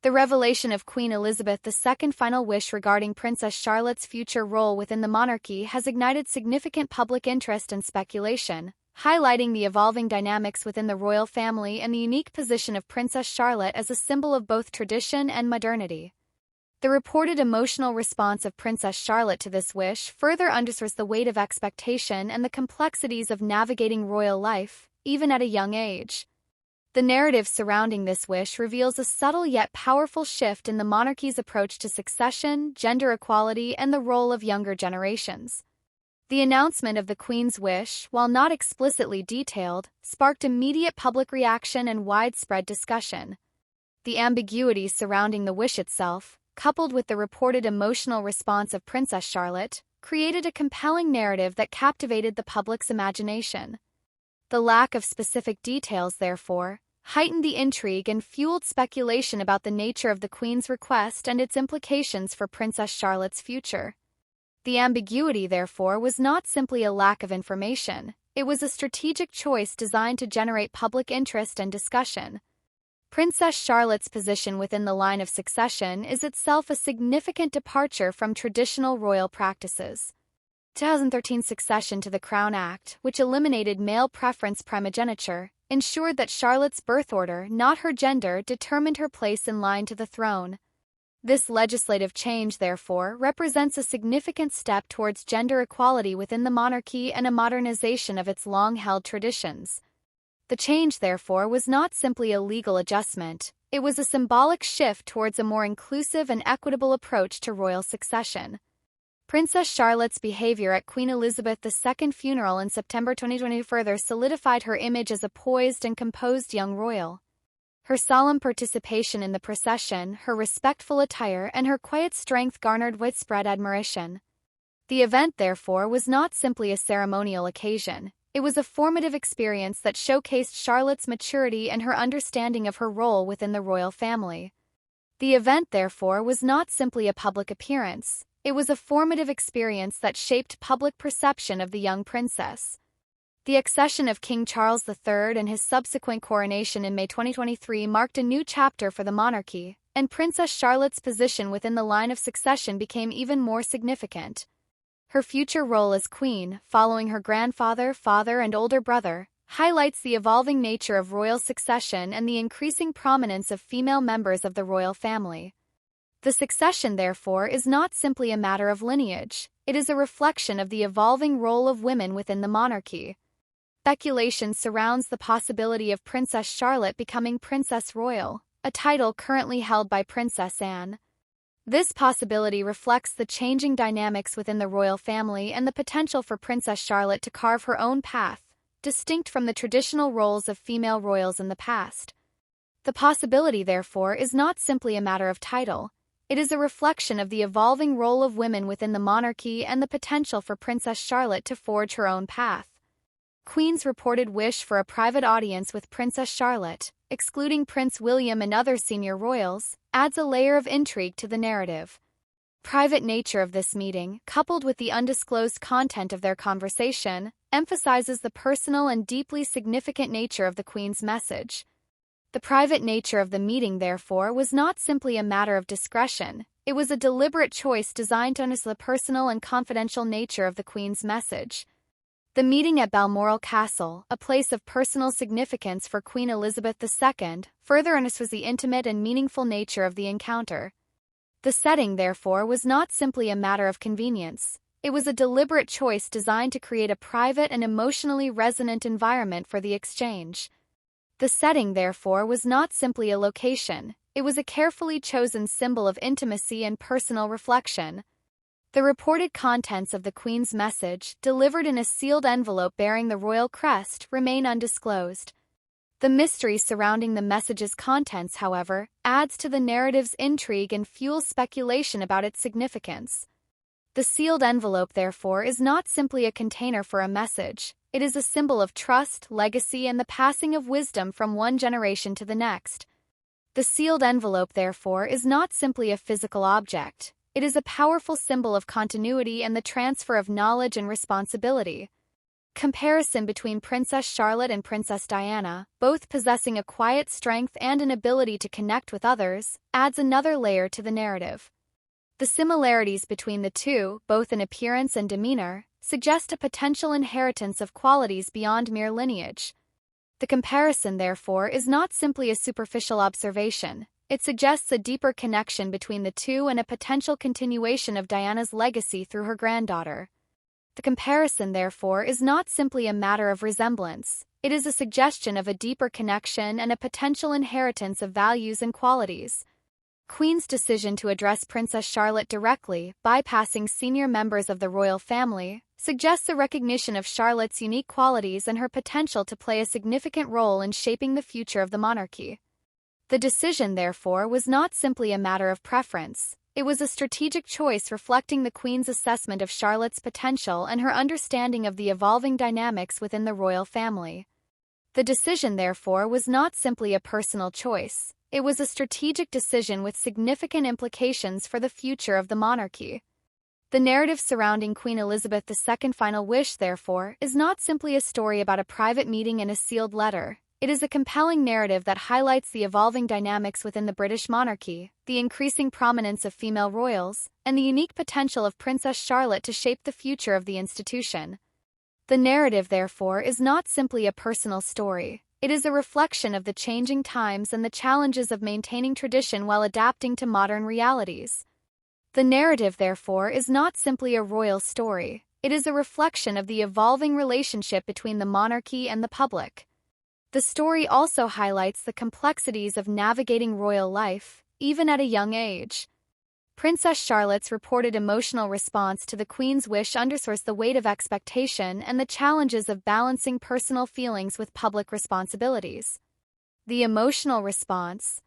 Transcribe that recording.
The revelation of Queen Elizabeth II's final wish regarding Princess Charlotte's future role within the monarchy has ignited significant public interest and speculation, highlighting the evolving dynamics within the royal family and the unique position of Princess Charlotte as a symbol of both tradition and modernity. The reported emotional response of Princess Charlotte to this wish further underscores the weight of expectation and the complexities of navigating royal life, even at a young age. The narrative surrounding this wish reveals a subtle yet powerful shift in the monarchy's approach to succession, gender equality, and the role of younger generations. The announcement of the Queen's wish, while not explicitly detailed, sparked immediate public reaction and widespread discussion. The ambiguity surrounding the wish itself, coupled with the reported emotional response of Princess Charlotte, created a compelling narrative that captivated the public's imagination. The lack of specific details, therefore, heightened the intrigue and fueled speculation about the nature of the Queen's request and its implications for Princess Charlotte's future. The ambiguity, therefore, was not simply a lack of information, it was a strategic choice designed to generate public interest and discussion. Princess Charlotte's position within the line of succession is itself a significant departure from traditional royal practices. 2013 Succession to the Crown Act, which eliminated male preference primogeniture, ensured that Charlotte's birth order, not her gender, determined her place in line to the throne. This legislative change, therefore, represents a significant step towards gender equality within the monarchy and a modernization of its long-held traditions. The change, therefore, was not simply a legal adjustment, it was a symbolic shift towards a more inclusive and equitable approach to royal succession. Princess Charlotte's behavior at Queen Elizabeth II's funeral in September 2020 further solidified her image as a poised and composed young royal. Her solemn participation in the procession, her respectful attire, and her quiet strength garnered widespread admiration. The event, therefore, was not simply a ceremonial occasion, it was a formative experience that showcased Charlotte's maturity and her understanding of her role within the royal family. The event, therefore, was not simply a public appearance, it was a formative experience that shaped public perception of the young princess. The accession of King Charles III and his subsequent coronation in May 2023 marked a new chapter for the monarchy, and Princess Charlotte's position within the line of succession became even more significant. Her future role as queen, following her grandfather, father, and older brother, highlights the evolving nature of royal succession and the increasing prominence of female members of the royal family. The succession, therefore, is not simply a matter of lineage, it is a reflection of the evolving role of women within the monarchy. Speculation surrounds the possibility of Princess Charlotte becoming Princess Royal, a title currently held by Princess Anne. This possibility reflects the changing dynamics within the royal family and the potential for Princess Charlotte to carve her own path, distinct from the traditional roles of female royals in the past. The possibility, therefore, is not simply a matter of title, it is a reflection of the evolving role of women within the monarchy and the potential for Princess Charlotte to forge her own path. Queen's reported wish for a private audience with Princess Charlotte, excluding Prince William and other senior royals, adds a layer of intrigue to the narrative. Private nature of this meeting, coupled with the undisclosed content of their conversation, emphasizes the personal and deeply significant nature of the Queen's message. The private nature of the meeting, therefore, was not simply a matter of discretion, it was a deliberate choice designed to underscore the personal and confidential nature of the Queen's message. The meeting at Balmoral Castle, a place of personal significance for Queen Elizabeth II, further underscores the intimate and meaningful nature of the encounter. The setting, therefore, was not simply a matter of convenience, it was a deliberate choice designed to create a private and emotionally resonant environment for the exchange. The setting, therefore, was not simply a location, it was a carefully chosen symbol of intimacy and personal reflection. The reported contents of the Queen's message, delivered in a sealed envelope bearing the royal crest, remain undisclosed. The mystery surrounding the message's contents, however, adds to the narrative's intrigue and fuels speculation about its significance. The sealed envelope, therefore, is not simply a container for a message, it is a symbol of trust, legacy, and the passing of wisdom from one generation to the next. The sealed envelope, therefore, is not simply a physical object. It is a powerful symbol of continuity and the transfer of knowledge and responsibility. Comparison between Princess Charlotte and Princess Diana, both possessing a quiet strength and an ability to connect with others, adds another layer to the narrative. The similarities between the two, both in appearance and demeanor, suggest a potential inheritance of qualities beyond mere lineage. The comparison, therefore, is not simply a superficial observation. It suggests a deeper connection between the two and a potential continuation of Diana's legacy through her granddaughter. The comparison, therefore, is not simply a matter of resemblance. It is a suggestion of a deeper connection and a potential inheritance of values and qualities. Queen's decision to address Princess Charlotte directly, bypassing senior members of the royal family, suggests a recognition of Charlotte's unique qualities and her potential to play a significant role in shaping the future of the monarchy. The decision, therefore, was not simply a matter of preference. It was a strategic choice reflecting the Queen's assessment of Charlotte's potential and her understanding of the evolving dynamics within the royal family. The decision, therefore, was not simply a personal choice. It was a strategic decision with significant implications for the future of the monarchy. The narrative surrounding Queen Elizabeth II's final wish, therefore, is not simply a story about a private meeting and a sealed letter. It is a compelling narrative that highlights the evolving dynamics within the British monarchy, the increasing prominence of female royals, and the unique potential of Princess Charlotte to shape the future of the institution. The narrative, therefore, is not simply a personal story. It is a reflection of the changing times and the challenges of maintaining tradition while adapting to modern realities. The narrative, therefore, is not simply a royal story. It is a reflection of the evolving relationship between the monarchy and the public. The story also highlights the complexities of navigating royal life, even at a young age. Princess Charlotte's reported emotional response to the Queen's wish underscores the weight of expectation and the challenges of balancing personal feelings with public responsibilities. The emotional response,